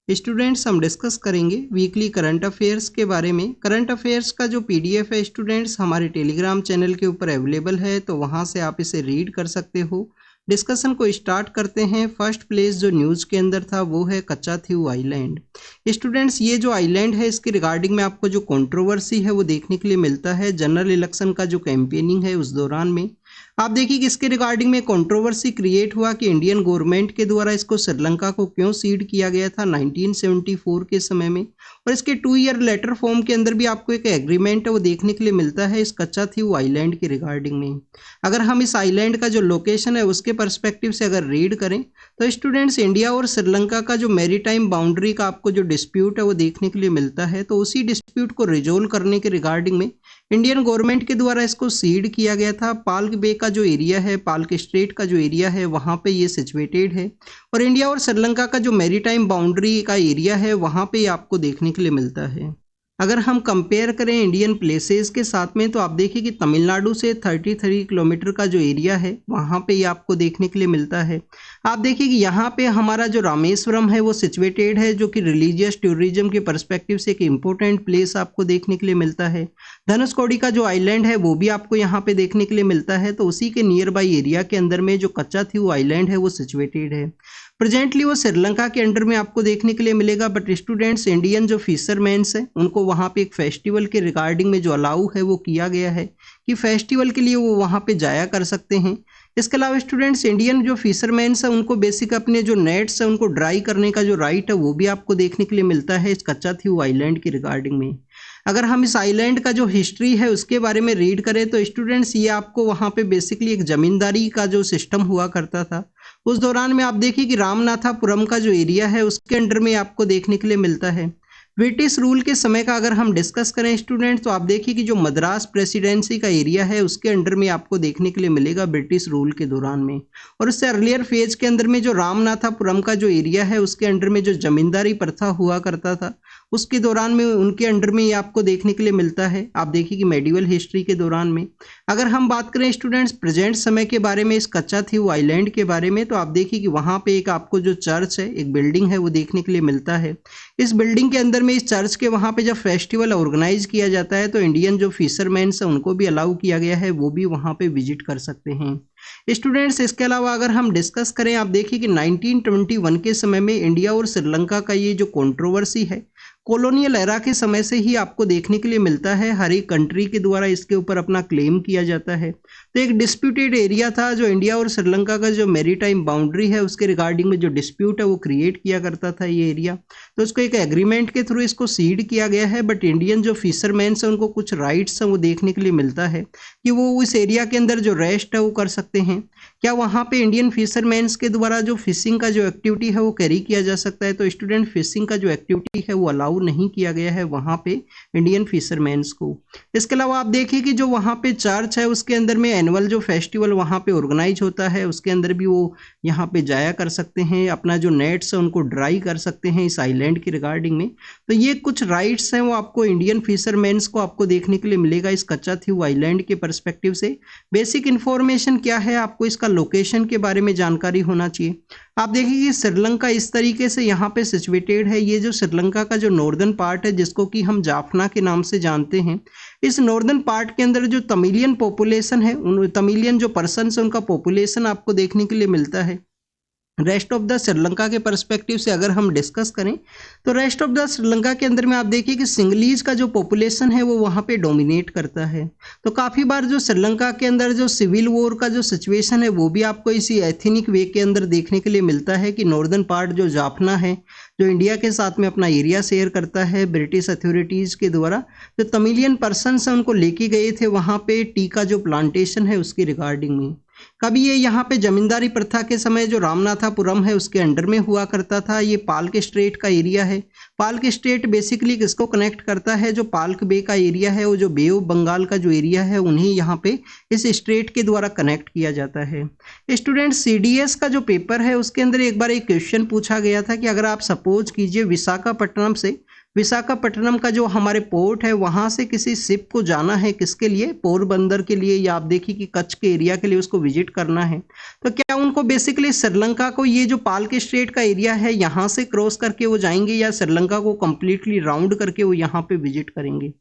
Students हम discuss करेंगे weekly current affairs के बारे में। करंट अफेयर्स का जो पीडीएफ है स्टूडेंट्स हमारे टेलीग्राम चैनल के ऊपर अवेलेबल है, तो वहां से आप इसे रीड कर सकते हो। डिस्कशन को स्टार्ट करते हैं। फर्स्ट प्लेस जो न्यूज़ के अंदर था वो है कच्चाथीऊ आइलैंड। स्टूडेंट्स ये जो आइलैंड है इसके रिगार्डिंग में आपको जो कंट्रोवर्सी है वो देखने के लिए मिलता है जनरल इलेक्शन का जो कैंपेनिंग है उस दौरान में। आप देखिए कि इसके रिगार्डिंग में कंट्रोवर्सी क्रिएट हुआ कि इंडियन गवर्नमेंट के द्वारा इसको श्रीलंका को क्यों सीड किया गया था 1974 के समय में। और इसके 2 ईयर लेटर फॉर्म के अंदर भी आपको एक एग्रीमेंट है वो देखने के लिए मिलता है इस कच्चाथीऊ आइलैंड के रिगार्डिंग में। अगर हम इस आइलैंड का जो लोकेशन है उसके पर्सपेक्टिव से अगर रीड करें तो स्टूडेंट्स इंडिया और श्रीलंका का जो मैरीटाइम बाउंड्री का आपको जो डिस्प्यूट है वो देखने के लिए मिलता है। तो उसी डिस्प्यूट को रिजोल्व करने के रिगार्डिंग में इंडियन गवर्नमेंट के द्वारा इसको सीड किया गया था। पाल्क बे का जो एरिया है, पाल्क स्ट्रेट का जो एरिया है वहाँ पे ये सिचुएटेड है और इंडिया और श्रीलंका का जो मैरीटाइम बाउंड्री का एरिया है वहाँ पे आपको देखने के लिए मिलता है। अगर हम कंपेयर करें इंडियन प्लेसेस के साथ में तो आप देखिए कि तमिलनाडु से 33 किलोमीटर का जो एरिया है वहाँ पे ये आपको देखने के लिए मिलता है। आप देखिए कि यहाँ पे हमारा जो रामेश्वरम है वो सिचुएटेड है, जो कि रिलीजियस टूरिज्म के पर्सपेक्टिव से एक इम्पोर्टेंट प्लेस आपको देखने के लिए मिलता है। धनुषकोडी का जो आइलैंड है वो भी आपको यहाँ पे देखने के लिए मिलता है। तो उसी के नियर बाई एरिया के अंदर में जो कच्चाथीऊ आइलैंड है वो सिचुएटेड है। प्रेजेंटली वो श्रीलंका के अंडर में आपको देखने के लिए मिलेगा, बट स्टूडेंट्स इंडियन जो फिशरमैन्स हैं उनको वहाँ पे एक फेस्टिवल के रिगार्डिंग में जो अलाउ है वो किया गया है कि फेस्टिवल के लिए वो वहाँ पे जाया कर सकते हैं। इसके अलावा स्टूडेंट्स इंडियन जो फिशरमैन्स हैं उनको बेसिक अपने जो नेट्स हैं उनको ड्राई करने का जो राइट है वो भी आपको देखने के लिए मिलता है इस कच्चाथीऊ आइलैंड की रिगार्डिंग में। अगर हम इस आइलैंड का जो हिस्ट्री है उसके बारे में रीड करें तो स्टूडेंट्स ये आपको वहाँ पे बेसिकली एक जमींदारी का जो सिस्टम हुआ करता था। उस दौरान में आप देखिए कि रामनाथापुरम का जो एरिया है उसके अंडर में आपको देखने के लिए मिलता है। ब्रिटिश रूल के समय का अगर हम डिस्कस करें स्टूडेंट्स तो आप देखिए कि जो मद्रास प्रेसिडेंसी का एरिया है उसके अंडर में आपको देखने के लिए मिलेगा ब्रिटिश रूल के दौरान में। और उससे अर्लियर फेज के अंदर में जो रामनाथापुरम का जो एरिया है उसके अंडर में जो जमींदारी प्रथा हुआ करता था उसके दौरान में उनके अंडर में ये आपको देखने के लिए मिलता है। आप देखिए कि मेडिवल हिस्ट्री के दौरान में अगर हम बात करें स्टूडेंट्स प्रेजेंट समय के बारे में इस कच्चाथीऊ आइलैंड के बारे में तो आप देखिए कि वहाँ पे एक आपको जो चर्च है, एक बिल्डिंग है वो देखने के लिए मिलता है। इस बिल्डिंग के अंदर में इस चर्च के वहाँ पे जब फेस्टिवल ऑर्गेनाइज किया जाता है तो इंडियन जो फिशरमैन्स हैं उनको भी अलाउ किया गया है, वो भी वहाँ पे विजिट कर सकते हैं। स्टूडेंट्स इसके अलावा अगर हम डिस्कस करें आप देखिए कि 1921 के समय में इंडिया और श्रीलंका का ये जो कंट्रोवर्सी है कॉलोनियल एरा के समय से ही आपको देखने के लिए मिलता है। हर एक कंट्री के द्वारा इसके ऊपर अपना क्लेम किया जाता है। तो एक डिस्प्यूटेड एरिया था जो इंडिया और श्रीलंका का जो मैरीटाइम बाउंड्री है उसके रिगार्डिंग में जो डिस्प्यूट है वो क्रिएट किया करता था ये एरिया। तो उसको एक एग्रीमेंट के थ्रू इसको सीड किया गया है, बट इंडियन जो फिशरमैन्स हैं उनको कुछ राइट्स हैं वो देखने के लिए मिलता है कि वो उस एरिया के अंदर जो रेस्ट है वो कर सकते हैं। क्या वहाँ पे इंडियन फिशरमैन्स के द्वारा जो फिशिंग का जो एक्टिविटी है वो कैरी किया जा सकता है? तो स्टूडेंट फिशिंग का जो एक्टिविटी है वो अलाउ नहीं किया गया है वहाँ पे इंडियन फिशरमैन्स को। इसके अलावा आप देखिए कि जो वहाँ पे चर्च है उसके अंदर में एनुअल जो फेस्टिवल वहाँ पे ऑर्गेनाइज होता है उसके अंदर भी वो यहाँ पे जाया कर सकते हैं, अपना जो नेट्स है उनको ड्राई कर सकते हैं इस आइलैंड की रिगार्डिंग में। तो ये कुछ राइट्स हैं वो आपको इंडियन फिशरमैन्स को आपको देखने के लिए मिलेगा इस कच्चाथीऊ आइलैंड के पर्सपेक्टिव से। बेसिक इन्फॉर्मेशन क्या है, आपको इसका लोकेशन के बारे में जानकारी होना चाहिए। आप देखिए कि श्रीलंका इस तरीके से यहाँ पे सिचुएटेड है। ये जो श्रीलंका का जो नॉर्दर्न पार्ट है जिसको कि हम जाफना के नाम से जानते हैं, इस नॉर्दर्न पार्ट के अंदर जो तमिलियन पॉपुलेशन है, उन तमिलियन जो पर्सन है उनका पॉपुलेशन आपको देखने के लिए मिलता है। रेस्ट ऑफ द श्रीलंका के पर्सपेक्टिव से अगर हम डिस्कस करें तो रेस्ट ऑफ द श्रीलंका के अंदर में आप देखिए कि सिंगलीज का जो पॉपुलेशन है वो वहाँ पे डोमिनेट करता है। तो काफ़ी बार जो श्रीलंका के अंदर जो सिविल वॉर का जो सिचुएशन है वो भी आपको इसी एथनिक वे के अंदर देखने के लिए मिलता है कि नॉर्दर्न पार्ट जो जाफना है जो इंडिया के साथ में अपना एरिया शेयर करता है ब्रिटिश अथॉरिटीज़ के द्वारा, जो तमिलियन पर्सनस हैं उनको लेके गए थे वहाँ पे टी का जो प्लांटेशन है उसकी रिगार्डिंग में। कभी ये यहाँ पे जमींदारी प्रथा के समय जो रामनाथापुरम है उसके अंडर में हुआ करता था। ये पाल्क स्ट्रेट का एरिया है। पाल्क स्ट्रेट बेसिकली किसको कनेक्ट करता है? जो पाल्क बे का एरिया है, वो जो बे ऑफ बंगाल का जो एरिया है उन्हें यहाँ पे इस स्ट्रेट के द्वारा कनेक्ट किया जाता है। स्टूडेंट सीडीएस का जो पेपर है उसके अंदर एक बार एक क्वेश्चन पूछा गया था कि अगर आप सपोज कीजिए विशाखापट्टनम से विशाखापट्टनम का जो हमारे पोर्ट है वहां से किसी शिप को जाना है, किसके लिए, पोरबंदर के लिए, या आप देखिए कि कच्छ के एरिया के लिए उसको विजिट करना है, तो क्या उनको बेसिकली श्रीलंका को ये जो पाल के स्ट्रेट का एरिया है यहाँ से क्रॉस करके वो जाएंगे, या श्रीलंका को कंप्लीटली राउंड करके वो यहाँ पे विजिट करेंगे।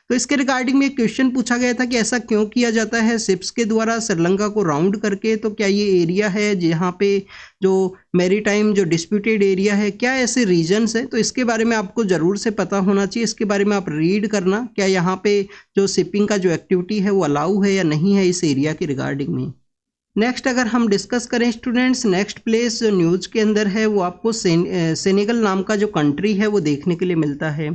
तो इसके रिगार्डिंग में एक क्वेश्चन पूछा गया था कि ऐसा क्यों किया जाता है शिप्स के द्वारा श्रीलंका को राउंड करके, तो क्या ये एरिया है जहाँ पे जो मैरीटाइम जो डिस्प्यूटेड एरिया है, क्या ऐसे रीजन्स है, तो इसके बारे में आपको ज़रूर से पता होना चाहिए। इसके बारे में आप रीड करना, क्या यहाँ पे जो शिपिंग का जो एक्टिविटी है वो अलाउ है या नहीं है इस एरिया के रिगार्डिंग में। नेक्स्ट अगर हम डिस्कस करें स्टूडेंट्स, नेक्स्ट प्लेस जो न्यूज़ के अंदर है वो आपको सेनेगल नाम का जो कंट्री है वो देखने के लिए मिलता है।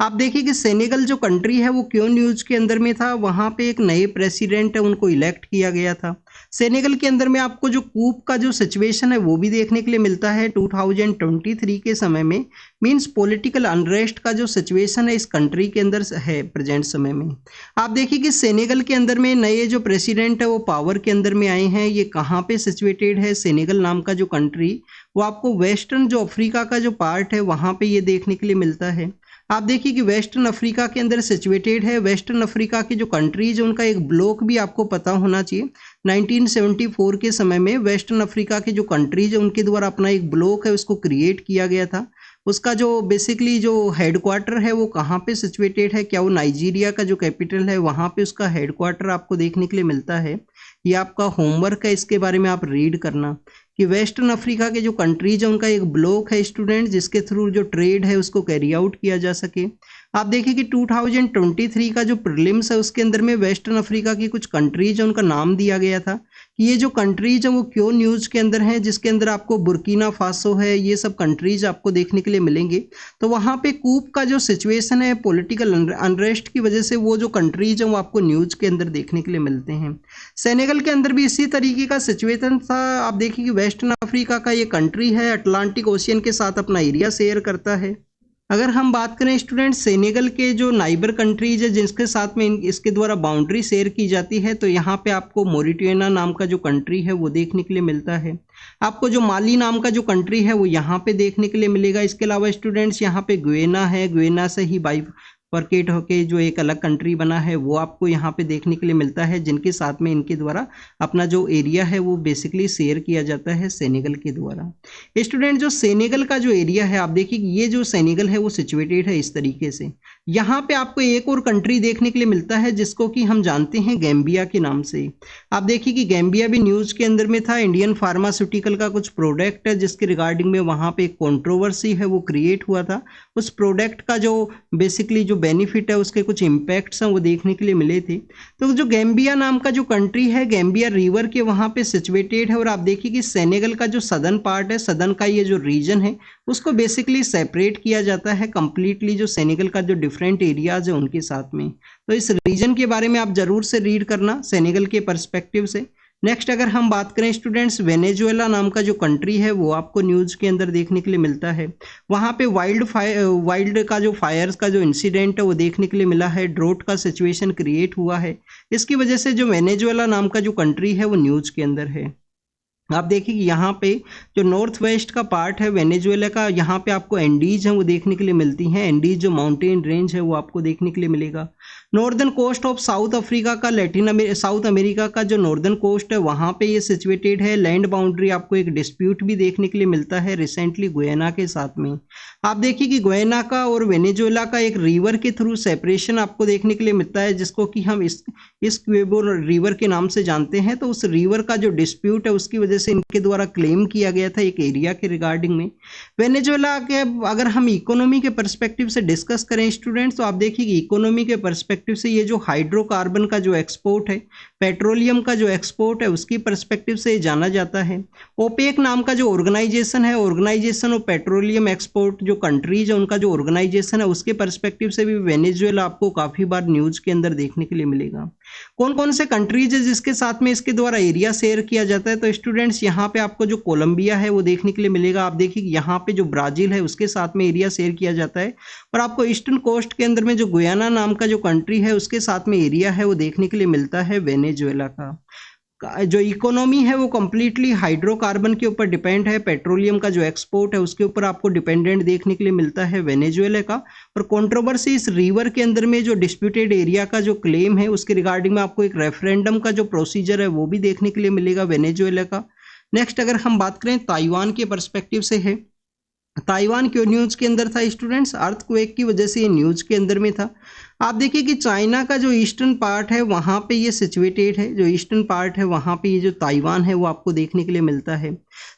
आप देखिए कि सेनेगल जो कंट्री है वो क्यों न्यूज़ के अंदर में था, वहाँ पे एक नए प्रेसिडेंट है उनको इलेक्ट किया गया था। सेनेगल के अंदर में आपको जो कूप का जो सिचुएशन है वो भी देखने के लिए मिलता है 2023 के समय में, मींस पॉलिटिकल अनरेस्ट का जो सिचुएशन है इस कंट्री के अंदर है प्रेजेंट समय में। आप देखिए कि सेनेगल के अंदर में नए जो प्रेसिडेंट है वो पावर के अंदर में आए हैं। ये कहाँ पे सिचुएटेड है, सेनेगल नाम का जो कंट्री वो आपको वेस्टर्न जो अफ्रीका का जो पार्ट है वहाँ पे ये देखने के लिए मिलता है। आप देखिए कि वेस्टर्न अफ्रीका के अंदर सिचुएटेड है। वेस्टर्न अफ्रीका की जो कंट्रीज उनका एक ब्लॉक भी आपको पता होना चाहिए। 1974 के समय में वेस्टर्न अफ्रीका की जो कंट्रीज है उनके द्वारा अपना एक ब्लॉक है उसको क्रिएट किया गया था। उसका जो बेसिकली जो हेडक्वार्टर है वो कहाँ पे सिचुएटेड है, क्या वो नाइजीरिया का जो कैपिटल है वहाँ पे उसका हेडक्वार्टर आपको देखने के लिए मिलता है। ये आपका होमवर्क है, इसके बारे में आप रीड करना कि वेस्टर्न अफ्रीका के जो कंट्रीज है उनका एक ब्लॉक है स्टूडेंट जिसके थ्रू जो ट्रेड है उसको कैरी आउट किया जा सके। आप देखिए कि 2023 का जो प्रीलिम्स है उसके अंदर में वेस्टर्न अफ्रीका की कुछ कंट्रीज है उनका नाम दिया गया था कि ये जो कंट्रीज है वो क्यों न्यूज़ के अंदर हैं, जिसके अंदर आपको बुर्किना फासो है, ये सब कंट्रीज आपको देखने के लिए मिलेंगे। तो वहाँ पे कूप का जो सिचुएशन है पॉलिटिकल अनरेस्ट की वजह से वो जो कंट्रीज हैं वो आपको न्यूज़ के अंदर देखने के लिए मिलते हैं। सेनेगल के अंदर भी इसी तरीके का सिचुएशन था। आप देखिए कि वेस्टर्न अफ्रीका का ये कंट्री है अटलांटिक ओशियन के साथ अपना एरिया शेयर करता है। अगर हम बात करें स्टूडेंट सेनेगल के जो नाइबर कंट्रीज है जिसके साथ में इसके द्वारा बाउंड्री शेयर की जाती है, तो यहाँ पे आपको मोरिटेना नाम का जो कंट्री है वो देखने के लिए मिलता है। आपको जो माली नाम का जो कंट्री है वो यहाँ पे देखने के लिए मिलेगा। इसके अलावा स्टूडेंट्स यहाँ पे गुयेना है, गुयेना से ही बाइफरकेट होके जो एक अलग कंट्री बना है वो आपको यहाँ पे देखने के लिए मिलता है, जिनके साथ में इनके द्वारा अपना जो एरिया है वो बेसिकली शेयर किया जाता है सेनेगल के द्वारा। स्टूडेंट जो सेनेगल का जो एरिया है आप देखिए ये जो सेनेगल है वो सिचुएटेड है इस तरीके से। यहाँ पे आपको एक और कंट्री देखने के लिए मिलता है जिसको कि हम जानते हैं गैम्बिया के नाम से। आप देखिए कि गैम्बिया भी न्यूज़ के अंदर में था। इंडियन फार्मास्यूटिकल का कुछ प्रोडक्ट है जिसके रिगार्डिंग में वहाँ पे एक कॉन्ट्रोवर्सी है वो क्रिएट हुआ था। उस प्रोडक्ट का जो बेसिकली जो बेनिफिट है उसके कुछ इम्पैक्ट्स हैं वो देखने के लिए मिले थे। तो जो गैम्बिया नाम का जो कंट्री है गैम्बिया रिवर के वहाँ पे सिचुएटेड है। और आप देखिए कि सेनेगल का जो सदर्न पार्ट है, सदर्न का ये जो रीजन है उसको बेसिकली सेपरेट किया जाता है कंप्लीटली जो सेनेगल का जो डिफरेंट एरियाज है उनके साथ में। तो इस रीजन के बारे में आप जरूर से रीड करना सेनेगल के पर्सपेक्टिव से। नेक्स्ट अगर हम बात करें स्टूडेंट्स, वेनेजुएला नाम का जो कंट्री है वो आपको न्यूज़ के अंदर देखने के लिए मिलता है। वहाँ पे वाइल्ड का जो फायर्स का जो इंसिडेंट है वो देखने के लिए मिला है। ड्रोट का सिचुएशन क्रिएट हुआ है, इसकी वजह से जो वेनेजुएला नाम का जो कंट्री है वो न्यूज़ के अंदर है। आप देखिए कि यहाँ पे जो नॉर्थ वेस्ट का पार्ट है वेनेजुएला का, यहाँ पे आपको एंडीज हैं वो देखने के लिए मिलती हैं। एंडीज जो माउंटेन रेंज है वो आपको देखने के लिए मिलेगा। Northern coast of South Africa का साउथ अमेरिका का जो नॉर्दर्न कोस्ट है वहाँ पे ये सिचुएटेड है। लैंड बाउंड्री आपको एक डिस्प्यूट भी देखने के लिए मिलता है रिसेंटली गुयाना के साथ में। आप देखिए कि गुयाना का और वेनेजुएला का एक रिवर के थ्रू सेपरेशन आपको देखने के लिए मिलता है जिसको कि हम इस क्वेबो रिवर के नाम से जानते हैं। तो उस रिवर का जो डिस्प्यूट है उसकी वजह से इनके द्वारा क्लेम किया गया था एक एरिया के रिगार्डिंग में। वेनेजुएला के अगर हम इकोनॉमी के पर्सपेक्टिव से डिस्कस करें स्टूडेंट्स, तो आप देखिए कि इकोनॉमी के पर्सपेक्टिव से ये जो हाइड्रोकार्बन का जो एक्सपोर्ट है, पेट्रोलियम का जो एक्सपोर्ट है उसकी पर्सपेक्टिव से जाना जाता है। ओपेक नाम का जो ऑर्गेनाइजेशन है, ऑर्गेनाइजेशन ऑफ पेट्रोलियम एक्सपोर्ट जो कंट्रीज है उनका जो ऑर्गेनाइजेशन है उसके पर्सपेक्टिव से भी वेनेजुएला आपको काफी बार न्यूज के अंदर देखने के लिए मिलेगा। कौन कौन से कंट्रीज है जिसके साथ में इसके द्वारा एरिया शेयर किया जाता है, तो स्टूडेंट्स यहाँ पे आपको जो कोलंबिया है वो देखने के लिए मिलेगा। आप देखिए यहाँ पे जो ब्राजील है उसके साथ में एरिया शेयर किया जाता है। और आपको ईस्टर्न कोस्ट के अंदर में जो गुयाना नाम का जो कंट्री है उसके साथ में एरिया है वो देखने के लिए मिलता है वेनेजुएला का। जो इकोनॉमी है वो कम्प्लीटली हाइड्रोकार्बन के ऊपर डिपेंड है। पेट्रोलियम का जो एक्सपोर्ट है उसके ऊपर आपको डिपेंडेंट देखने के लिए मिलता है वेनेजुएला का। और कंट्रोवर्सी इस रिवर के अंदर में जो डिस्प्यूटेड एरिया का जो क्लेम है उसके रिगार्डिंग में आपको एक रेफरेंडम का जो प्रोसीजर है वो भी देखने के लिए मिलेगा वेनेजुएला का। नेक्स्ट अगर हम बात करें ताइवान के पर्सपेक्टिव से है, ताइवान क्यों न्यूज के अंदर था स्टूडेंट्स? अर्थक्वेक की वजह से ये न्यूज के अंदर में था। आप देखिए कि चाइना का जो ईस्टर्न पार्ट है वहाँ पे ये सिचुएटेड है, जो ईस्टर्न पार्ट है वहाँ पे ये जो ताइवान है वो आपको देखने के लिए मिलता है।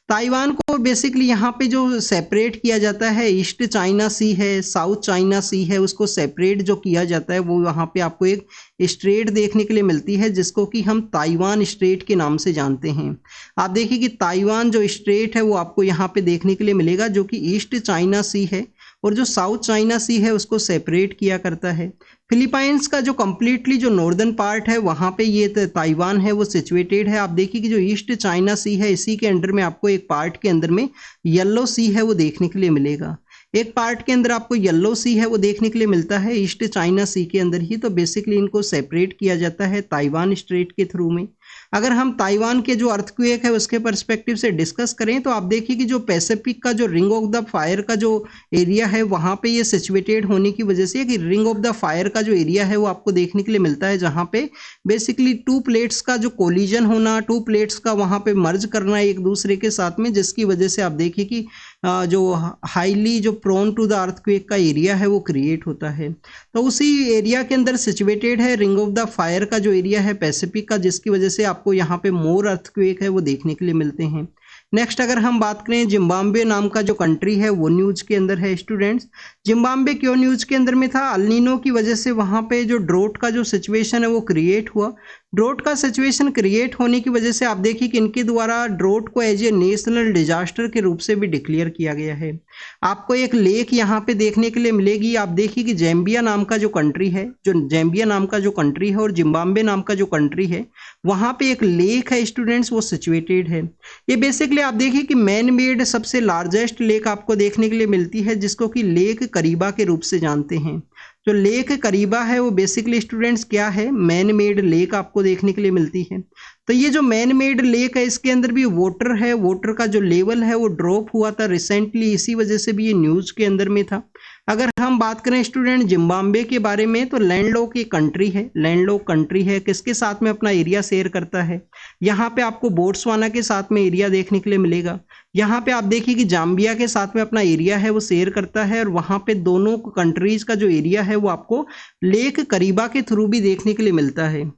ताइवान को बेसिकली यहाँ पे जो सेपरेट किया जाता है, ईस्ट चाइना सी है, साउथ चाइना सी है, उसको सेपरेट जो किया जाता है वो वहाँ पे आपको एक स्ट्रेट देखने के लिए मिलती है जिसको कि हम ताइवान स्ट्रेट के नाम से जानते हैं। आप देखिए कि ताइवान जो स्ट्रेट है वो आपको यहाँ पे देखने के लिए मिलेगा जो कि ईस्ट चाइना सी है और जो साउथ चाइना सी है उसको सेपरेट किया करता है। फिलीपाइंस का जो कम्प्लीटली जो नॉर्दर्न पार्ट है वहाँ पे ये ताइवान है वो सिचुएटेड है। आप देखिए कि जो ईस्ट चाइना सी है इसी के अंडर में आपको एक पार्ट के अंदर में येलो सी है वो देखने के लिए मिलेगा। एक पार्ट के अंदर आपको येलो सी है वो देखने के लिए मिलता है ईस्ट चाइना सी के अंदर ही। तो बेसिकली इनको सेपरेट किया जाता है ताइवान स्ट्रेट के थ्रू में। अगर हम ताइवान के जो अर्थक्वेक है उसके पर्सपेक्टिव से डिस्कस करें तो आप देखिए कि जो पैसिफिक का जो रिंग ऑफ द फायर का जो एरिया है वहाँ पे ये सिचुएटेड होने की वजह से कि रिंग ऑफ द फायर का जो एरिया है वो आपको देखने के लिए मिलता है जहाँ पे बेसिकली टू प्लेट्स का जो कोलिजन होना, टू प्लेट्स का वहाँ पे मर्ज करना एक दूसरे के साथ में, जिसकी वजह से आप देखिए कि जो हाईली जो प्रोन टू द अर्थक्वेक का एरिया है वो क्रिएट होता है। तो उसी एरिया के अंदर सिचुएटेड है रिंग ऑफ द फायर का जो एरिया है पैसिफिक का, जिसकी वजह से आपको यहाँ पे मोर अर्थक्वेक है वो देखने के लिए मिलते हैं। नेक्स्ट अगर हम बात करें जिम्बाब्वे नाम का जो कंट्री है वो न्यूज के अंदर है स्टूडेंट्स। जिम्बाब्वे क्यों न्यूज के अंदर में था? अल्नीनो की वजह से वहाँ पे जो ड्रोट का जो सिचुएशन है वो क्रिएट हुआ। ड्रोट का सिचुएशन क्रिएट होने की वजह से आप देखिए कि इनके द्वारा ड्रोट को एज ए नेशनल डिजास्टर के रूप से भी डिक्लेयर किया गया है। आपको एक लेक यहाँ पे देखने के लिए मिलेगी। आप देखिए कि जैम्बिया नाम का जो कंट्री है, जो जैम्बिया नाम का जो कंट्री है और जिम्बाब्वे नाम का जो कंट्री है वहाँ पे एक लेक है स्टूडेंट्स वो सिचुएटेड है। ये बेसिकली आप देखिए कि मैन मेड सबसे लार्जेस्ट लेक आपको देखने के लिए मिलती है जिसको कि लेक करीबा के रूप से जानते हैं। जो लेक करीबा है वो बेसिकली स्टूडेंट्स क्या है? मैन मेड लेक आपको देखने के लिए मिलती है। तो ये जो मैन मेड लेक है इसके अंदर भी वाटर है, वाटर का जो लेवल है वो ड्रॉप हुआ था रिसेंटली, इसी वजह से भी ये न्यूज के अंदर में था। अगर हम बात करें स्टूडेंट जिम्बाब्वे के बारे में तो लैंडलॉक की कंट्री है, लैंडलॉक कंट्री है, किसके साथ में अपना एरिया शेयर करता है? यहाँ पे आपको बोट्सवाना के साथ में एरिया देखने के लिए मिलेगा। यहाँ पे आप देखिए कि जाम्बिया के साथ में अपना एरिया है वो शेयर करता है और वहाँ पे दोनों कंट्रीज का जो एरिया है वो आपको लेक करीबा के थ्रू भी देखने के लिए मिलता है।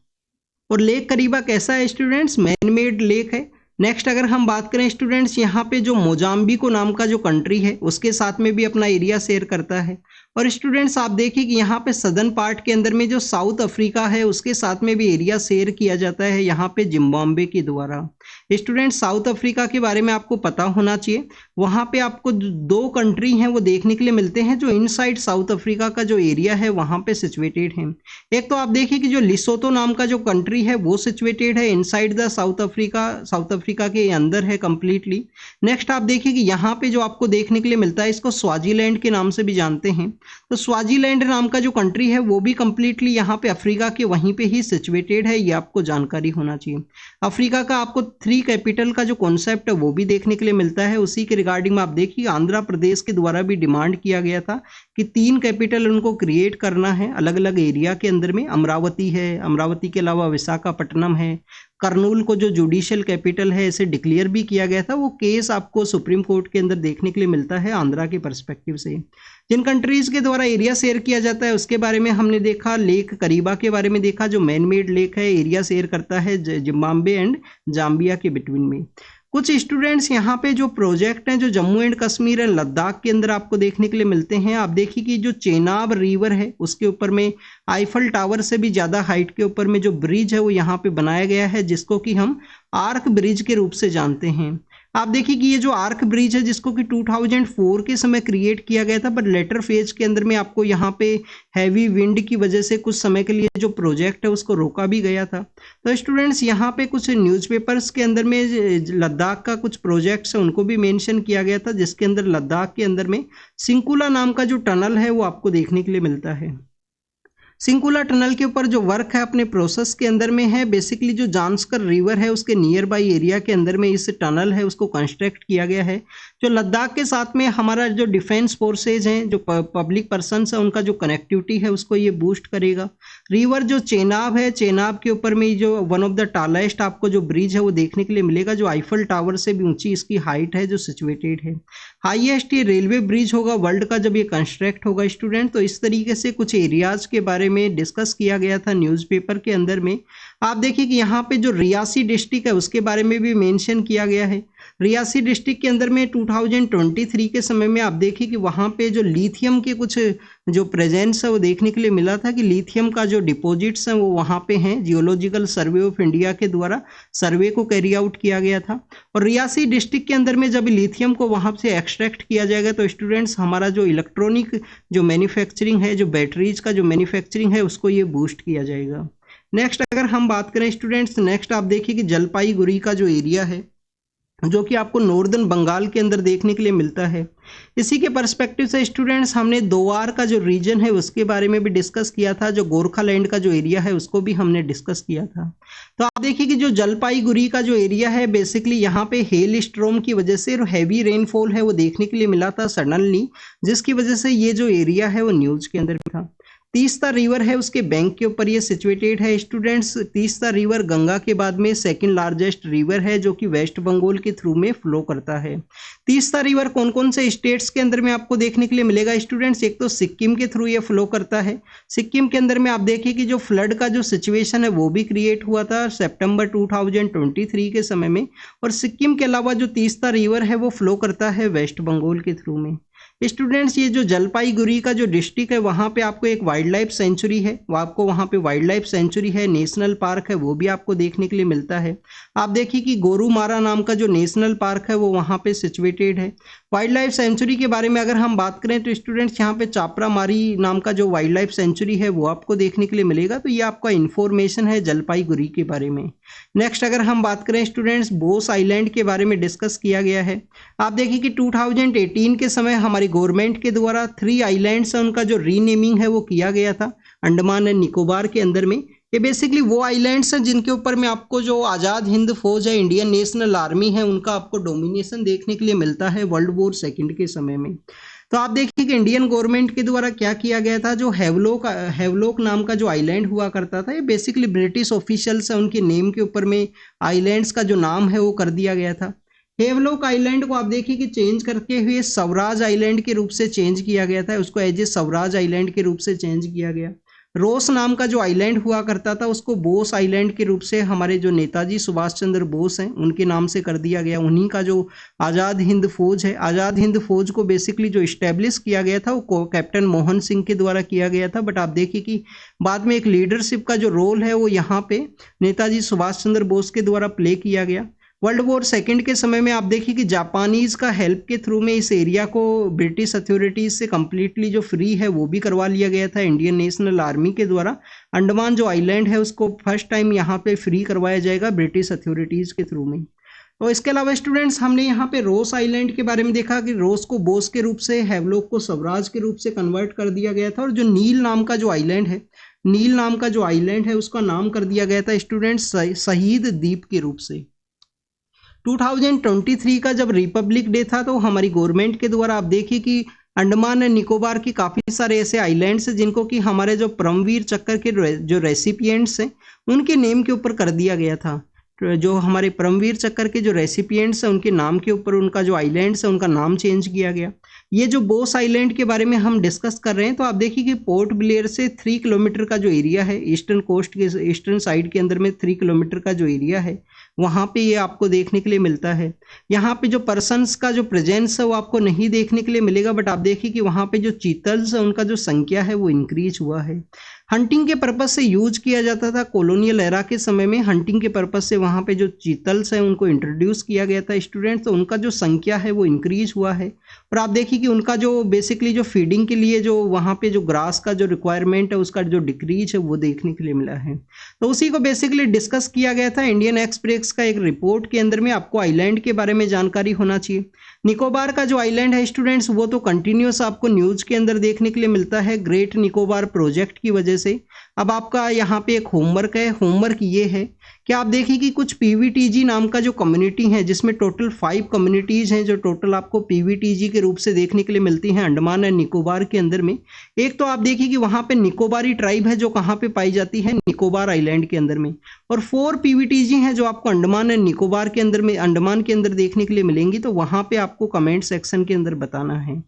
और लेक करीबा कैसा है स्टूडेंट्स? मैन मेड लेक है। नेक्स्ट अगर हम बात करें स्टूडेंट्स यहाँ पे जो मोजाम्बिको नाम का जो कंट्री है उसके साथ में भी अपना एरिया शेयर करता है। और स्टूडेंट्स आप देखिए कि यहाँ पे सदर्न पार्ट के अंदर में जो साउथ अफ्रीका है उसके साथ में भी एरिया शेयर किया जाता है यहाँ पे जिम्बाब्वे के द्वारा। स्टूडेंट्स साउथ अफ्रीका के बारे में आपको पता होना चाहिए। वहाँ पे आपको दो कंट्री हैं वो देखने के लिए मिलते हैं जो इनसाइड साउथ अफ्रीका का जो एरिया है वहाँ पे सिचुएटेड है। एक तो आप देखिए कि जो लिसोतो नाम का जो कंट्री है वो सिचुएटेड है inside the south Africa, south Africa के अंदर है कंप्लीटली। नेक्स्ट आप देखिए कि यहाँ पे जो आपको देखने के लिए मिलता है इसको स्वाजीलैंड के नाम से भी जानते हैं। तो स्वाजीलैंड नाम का जो कंट्री है वो भी कंप्लीटली यहाँ पे अफ्रीका के वहीं पे ही सिचुएटेड है, ये आपको जानकारी होना चाहिए। अफ्रीका का आपको 3 कैपिटल का जो कॉन्सेप्ट है वो भी देखने के लिए मिलता है। उसी के रिगार्डिंग में आप देखिए आंध्र प्रदेश के द्वारा भी डिमांड किया गया था कि 3 कैपिटल उनको क्रिएट करना है अलग अलग एरिया के अंदर में। अमरावती है, अमरावती के अलावा विशाखापट्टनम है, कर्नूल को जो जुडिशियल कैपिटल है इसे डिक्लेयर भी किया गया था। वो केस आपको सुप्रीम कोर्ट के अंदर देखने के लिए मिलता है आंध्रा के पर्सपेक्टिव से। जिन कंट्रीज के द्वारा एरिया शेयर किया जाता है उसके बारे में हमने देखा, लेक करीबा के बारे में देखा जो मैन मेड लेक है, एरिया शेयर करता है जिम्बाब्वे एंड जाम्बिया के बिटवीन में। कुछ स्टूडेंट्स यहाँ पे जो प्रोजेक्ट हैं जो जम्मू एंड कश्मीर एंड लद्दाख के अंदर आपको देखने के लिए मिलते हैं। आप देखिए कि जो चेनाब रिवर है उसके ऊपर में आईफल टावर से भी ज़्यादा हाइट के ऊपर में जो ब्रिज है वो यहाँ पे बनाया गया है जिसको कि हम आर्क ब्रिज के रूप से जानते हैं। आप देखिए कि ये जो आर्क ब्रिज है जिसको कि 2004 के समय क्रिएट किया गया था, बट लेटर फेज के अंदर में आपको यहाँ पे हैवी विंड की वजह से कुछ समय के लिए जो प्रोजेक्ट है उसको रोका भी गया था। तो स्टूडेंट्स यहाँ पे कुछ न्यूज़पेपर्स के अंदर में लद्दाख का कुछ प्रोजेक्ट्स है उनको भी मेंशन किया गया था जिसके अंदर लद्दाख के अंदर में सिंकुला नाम का जो टनल है वो आपको देखने के लिए मिलता है। सिंकुला टनल के ऊपर जो वर्क है अपने प्रोसेस के अंदर में है। बेसिकली जो जांस्कर रिवर है उसके नियर बाई एरिया के अंदर में इस टनल है उसको कंस्ट्रक्ट किया गया है, जो लद्दाख के साथ में हमारा जो डिफेंस फोर्सेज हैं, जो पब्लिक पर्सनस है, उनका जो कनेक्टिविटी है उसको ये बूस्ट करेगा। रिवर जो चेनाब है, चेनाब के ऊपर में जो वन ऑफ द टालेस्ट आपको जो ब्रिज है वो देखने के लिए मिलेगा, जो आईफल टावर से भी ऊंची इसकी हाइट है, जो सिचुएटेड है। हाईएस्ट ये रेलवे ब्रिज होगा वर्ल्ड का जब ये कंस्ट्रक्ट होगा स्टूडेंट। तो इस तरीके से कुछ एरियाज के बारे में डिस्कस किया गया था न्यूज़पेपर के अंदर में। आप देखिए कि यहाँ पे जो रियासी डिस्ट्रिक्ट है उसके बारे में भी मेंशन किया गया है। रियासी डिस्ट्रिक्ट के अंदर में 2023 के समय में आप देखिए कि वहाँ पे जो लिथियम के कुछ जो प्रेजेंस है वो देखने के लिए मिला था, कि लिथियम का जो डिपॉजिट्स हैं वो वहाँ पे हैं। जियोलॉजिकल सर्वे ऑफ इंडिया के द्वारा सर्वे को कैरी आउट किया गया था। और रियासी डिस्ट्रिक्ट के अंदर में जब लिथियम को वहाँ से एक्सट्रैक्ट किया जाएगा तो स्टूडेंट्स हमारा जो इलेक्ट्रॉनिक जो मैन्युफैक्चरिंग है, जो बैटरीज का जो मैन्युफैक्चरिंग है उसको ये बूस्ट किया जाएगा। नेक्स्ट अगर हम बात करें स्टूडेंट्स, नेक्स्ट आप देखिए कि जलपाईगुड़ी का जो एरिया है जो कि आपको नॉर्दर्न बंगाल के अंदर देखने के लिए मिलता है। इसी के पर्सपेक्टिव से स्टूडेंट्स हमने दोवार का जो रीजन है उसके बारे में भी डिस्कस किया था, जो गोरखालैंड का जो एरिया है उसको भी हमने डिस्कस किया था। तो आप देखिए कि जो जलपाईगुड़ी का जो एरिया है बेसिकली यहाँ पे हेल स्ट्रॉम की वजह से हैवी रेनफॉल है वो देखने के लिए मिला था सडनली, जिसकी वजह से ये जो एरिया है वो न्यूज के अंदर था। तीस्ता रिवर है उसके बैंक के ऊपर ये सिचुएटेड है स्टूडेंट्स। तीस्ता रिवर गंगा के बाद में सेकंड लार्जेस्ट रिवर है जो कि वेस्ट बंगाल के थ्रू में फ्लो करता है। तीस्ता रिवर कौन कौन से स्टेट्स के अंदर में आपको देखने के लिए मिलेगा स्टूडेंट्स? एक तो सिक्किम के थ्रू ये फ्लो करता है। सिक्किम के अंदर में आप देखिए कि जो फ्लड का जो सिचुएशन है वो भी क्रिएट हुआ था सितंबर 2023 के समय में। और सिक्किम के अलावा जो तीस्ता रिवर है वो फ्लो करता है वेस्ट बंगाल के थ्रू में। स्टूडेंट्स ये जो जलपाईगुड़ी का जो डिस्ट्रिक्ट है वहाँ पे आपको एक वाइल्ड लाइफ सेंचुरी है, वो आपको वहाँ पे वाइल्ड लाइफ सेंचुरी है, नेशनल पार्क है, वो भी आपको देखने के लिए मिलता है। आप देखिए कि गोरुमारा नाम का जो नेशनल पार्क है वो वहाँ पे सिचुएटेड है। वाइल्ड लाइफ सेंचुरी के बारे में अगर हम बात करें तो स्टूडेंट्स यहाँ पे चापरामारी नाम का जो वाइल्ड लाइफ सेंचुरी है वो आपको देखने के लिए मिलेगा। तो ये आपका इन्फॉर्मेशन है जलपाईगुड़ी के बारे में। नेक्स्ट अगर हम बात करें स्टूडेंट्स, बोस आइलैंड के बारे में डिस्कस किया गया है। आप देखिए कि 2018 के समय हमारी गवर्नमेंट के द्वारा 3 आइलैंड्स है उनका जो रीनेमिंग है वो किया गया था अंडमान एंड निकोबार के अंदर में। ये बेसिकली वो आइलैंड्स हैं जिनके ऊपर में आपको जो आज़ाद हिंद फौज है, इंडियन नेशनल आर्मी है, उनका आपको डोमिनेशन देखने के लिए मिलता है वर्ल्ड वॉर सेकंड के समय में। तो आप देखिए कि इंडियन गवर्नमेंट के द्वारा क्या किया गया था, जो हैवलॉक नाम का जो आइलैंड हुआ करता था, ये बेसिकली ब्रिटिश ऑफिशियल्स है उनके नेम के ऊपर में आइलैंड्स का जो नाम है वो कर दिया गया था। हेवलॉक आइलैंड को आप देखिए कि चेंज करके हुए स्वराज आइलैंड के रूप से चेंज किया गया था, उसको एज ए स्वराज आइलैंड के रूप से चेंज किया गया। रोस नाम का जो आइलैंड हुआ करता था उसको बोस आइलैंड के रूप से हमारे जो नेताजी सुभाष चंद्र बोस हैं उनके नाम से कर दिया गया। उन्हीं का जो आज़ाद हिंद फौज है, आज़ाद हिंद फौज को बेसिकली जो इस्टेब्लिश किया गया था वो कैप्टन मोहन सिंह के द्वारा किया गया था। बट आप देखिए कि बाद में एक लीडरशिप का जो रोल है वो यहाँ पे नेताजी सुभाष चंद्र बोस के द्वारा प्ले किया गया। वर्ल्ड वॉर सेकंड के समय में आप देखिए कि जापानीज का हेल्प के थ्रू में इस एरिया को ब्रिटिश अथॉरिटीज से कम्प्लीटली जो फ्री है वो भी करवा लिया गया था इंडियन नेशनल आर्मी के द्वारा। अंडमान जो आइलैंड है उसको फर्स्ट टाइम यहाँ पे फ्री करवाया जाएगा ब्रिटिश अथॉरिटीज के थ्रू में। तो इसके अलावा स्टूडेंट्स हमने यहाँ पे रोस आइलैंड के बारे में देखा कि रोस को बोस के रूप से, हैवलॉक को स्वराज के रूप से कन्वर्ट कर दिया गया था। और जो नील नाम का जो आइलैंड है, नील नाम का जो आइलैंड है उसका नाम कर दिया गया था स्टूडेंट्स शहीद द्वीप के रूप से। 2023 का जब रिपब्लिक डे था तो हमारी गवर्नमेंट के द्वारा आप देखिए कि अंडमान एंड निकोबार की काफ़ी सारे ऐसे आइलैंड्स हैं जिनको कि हमारे जो परमवीर चक्र के जो रेसिपिएंट्स हैं उनके नेम के ऊपर कर दिया गया था। जो हमारे परमवीर चक्र के जो रेसिपिएंट्स हैं उनके नाम के ऊपर उनका जो आइलैंड्स है उनका नाम चेंज किया गया। ये जो बोस आइलैंड के बारे में हम डिस्कस कर रहे हैं तो आप देखिए कि पोर्ट ब्लेयर से 3 किलोमीटर का जो एरिया है, ईस्टर्न कोस्ट के ईस्टर्न साइड के अंदर में 3 किलोमीटर का जो एरिया है वहाँ पे ये आपको देखने के लिए मिलता है। यहाँ पे जो पर्सन्स का जो प्रेजेंस है वो आपको नहीं देखने के लिए मिलेगा। बट आप देखिए कि वहाँ पे जो चीतल्स है उनका जो संख्या है वो इंक्रीज हुआ है। हंटिंग के पर्पज से यूज किया जाता था कॉलोनियल एरा के समय में। हंटिंग के पर्पज से वहाँ पे जो चीतल्स हैं उनको इंट्रोड्यूस किया गया था स्टूडेंट्स, तो उनका जो संख्या है वो इंक्रीज हुआ है। और आप देखिए कि उनका जो बेसिकली जो फीडिंग के लिए जो वहाँ पे जो ग्रास का जो रिक्वायरमेंट है उसका जो डिक्रीज है वो देखने के लिए मिला है। तो उसी को बेसिकली डिस्कस किया गया था इंडियन एक्सप्रेस का एक रिपोर्ट के अंदर में। आपको आइलैंड के बारे में जानकारी होना चाहिए। निकोबार का जो आइलैंड है स्टूडेंट्स वो तो कंटिन्यूस आपको न्यूज़ के अंदर देखने के लिए मिलता है ग्रेट निकोबार प्रोजेक्ट की वजह से। अब आपका यहाँ पे एक होमवर्क है, होमवर्क ये है कि आप देखिए कि कुछ पीवीटीजी नाम का जो कम्युनिटी है जिसमें टोटल 5 कम्युनिटीज़ हैं जो टोटल आपको पीवीटीजी के रूप से देखने के लिए मिलती हैं अंडमान एंड निकोबार के अंदर में। एक तो आप देखिए कि वहाँ पे निकोबारी ट्राइब है जो कहाँ पे पाई जाती है, निकोबार आइलैंड के अंदर में, और 4 पीवीटीजी हैं जो आपको अंडमान एंड निकोबार के अंदर में, अंडमान के अंदर देखने के लिए मिलेंगी। तो वहाँ पे आपको कमेंट सेक्शन के अंदर बताना है।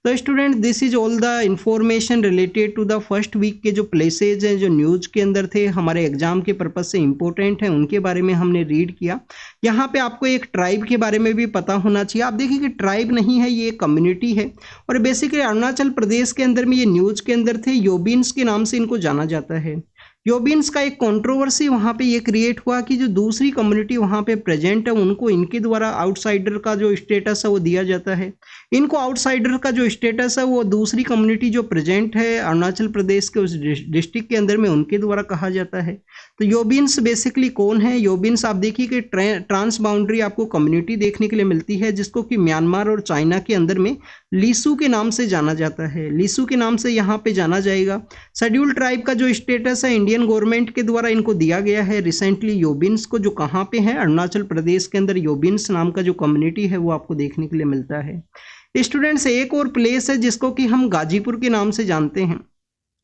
तो student this is all the information related to the first week के जो प्लेसेज हैं जो न्यूज़ के अंदर थे, हमारे एग्जाम के पर्पज से इंपॉर्टेंट हैं, उनके बारे में हमने रीड किया। यहाँ पे आपको एक ट्राइब के बारे में भी पता होना चाहिए। आप देखिए कि ट्राइब नहीं है, ये एक कम्युनिटी है और बेसिकली अरुणाचल प्रदेश के अंदर में ये न्यूज़ के अंदर थे, योबिन्स के नाम से इनको जाना जाता है। योबिन्स का एक कंट्रोवर्सी वहाँ पे ये क्रिएट हुआ कि जो दूसरी कम्युनिटी वहाँ पे प्रेजेंट है उनको इनके द्वारा आउटसाइडर का जो स्टेटस है वो दिया जाता है। इनको आउटसाइडर का जो स्टेटस है वो दूसरी कम्युनिटी जो प्रेजेंट है अरुणाचल प्रदेश के उस डिस्ट्रिक्ट के अंदर में उनके द्वारा कहा जाता है। तो योबिन्स बेसिकली कौन है? योबिन्स आप देखिए कि ट्रांस बाउंड्री आपको कम्युनिटी देखने के लिए मिलती है जिसको कि म्यांमार और चाइना के अंदर में लीसू के नाम से जाना जाता है। लीसू के नाम से यहाँ पे जाना जाएगा। शेड्यूल ट्राइब का जो स्टेटस है इंडियन गवर्नमेंट के द्वारा इनको दिया गया है रिसेंटली योबिन्स को, जो कहाँ पे है अरुणाचल प्रदेश के अंदर योबिन्स नाम का जो कम्युनिटी है वो आपको देखने के लिए मिलता है। स्टूडेंट्स एक और प्लेस है जिसको कि हम गाजीपुर के नाम से जानते हैं।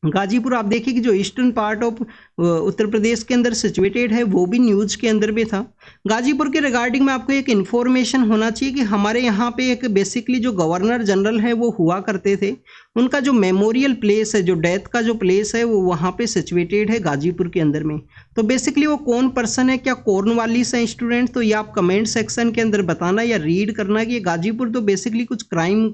गाजीपुर आप देखिए कि जो eastern part of Uttar Pradesh के अंदर सिचुएटेड है वो भी न्यूज़ के अंदर भी था। गाजीपुर के रिगार्डिंग में आपको एक इन्फॉर्मेशन होना चाहिए कि हमारे यहाँ पे एक बेसिकली जो गवर्नर जनरल है वो हुआ करते थे, उनका जो मेमोरियल प्लेस है, जो डेथ का जो प्लेस है वो वहाँ पे सिचुएटेड है गाजीपुर के अंदर में। तो बेसिकली वो कौन पर्सन है, क्या कॉर्नवालिस है स्टूडेंट? तो ये आप कमेंट सेक्शन के अंदर बताना या रीड करना कि ये गाजीपुर तो बेसिकली कुछ क्राइम,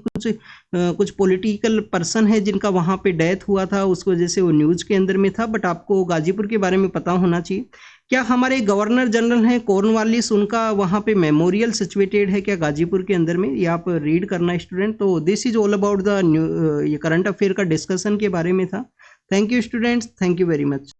कुछ पॉलिटिकल पर्सन है जिनका वहाँ पे डेथ हुआ था, उस वजह से वो न्यूज़ के अंदर में था। बट आपको गाजीपुर के बारे में पता होना चाहिए। क्या हमारे गवर्नर जनरल हैं कॉर्नवालिस, उनका वहाँ पे मेमोरियल सिचुएटेड है क्या गाजीपुर के अंदर में? ये आप रीड करना स्टूडेंट। तो this is all about the ये करंट अफेयर का डिस्कशन के बारे में था। Thank you students, thank you very much.